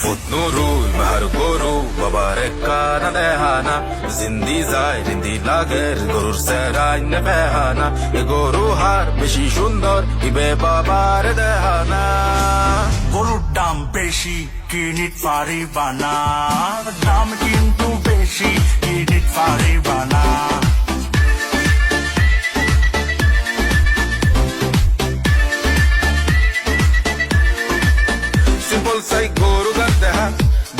foot Nurul বাহার গরু বাবার কানা দেহানা জিন্দি যায় জিন্দি লাগের গরুর সেরাই নে বেহানা এ গরু হার বেশি সুন্দর ইবে বাবার দেহানা গরুর দাম বেশি কিনিট পারিবা না দাম কিন্তু বেশি কিনিট পারিবা না সিম্পল সাই গরু গান দেহা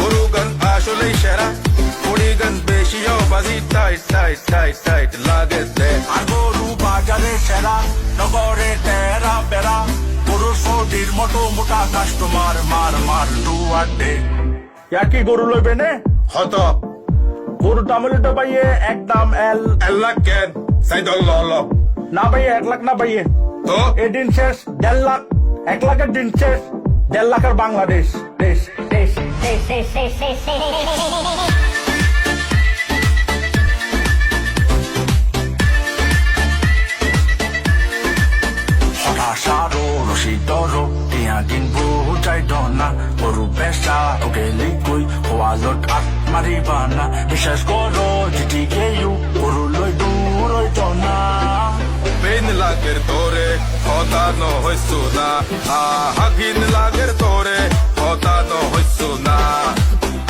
গরু গান আসলেই সেরা পড়ি গান বেশিও বাজি টাইট টাইট টাইট টাইট লাগে দে আর গরু বাজারে সেরা নগরে তেরা বেড়া গরুর সৌদির মতো মোটা কাস্টমার মার মার টু আড্ডে কি গরু লইবে নে হত গরুর দাম হলো ভাইয়ে একদম এল্লা কেন সাই দল ল না ভাইয়ে 1 লাখ না ভাইয়ে তো এই দিন শেষ 1.5 লাখ 1 লাখের দিন শেষ 1.5 লাখের বাংলাদেশ দেশ দেশ হতাশারো রশিদরো টিয়া দিন বুঝাই দনা গরু বেসা ওকে লিকুই হওয়ালত আট মারিবানা বিশ্বাস করো জিটি গেয়ু গরু লই দূর না পেন লাগের তোরে হতা ন হইসু না হাগিন লাগের তোরে হতা ন হইসু না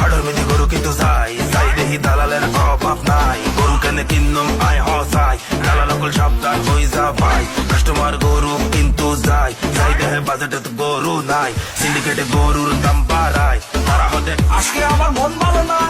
হাড়র মিদি গরু কিন্তু যাই যাই দেহি দালালের অভাব নাই গরু কেনে কিন্নম আয় হসাই দালাল সকল সাবধান হই যা ভাই কাস্টমার গরু কিন্তু যাই যাই দেহে বাজেটে তো গরু নাই সিন্ডিকেটে গরুর দাম বাড়ায় তারা হতে আজকে আমার মন ভালো না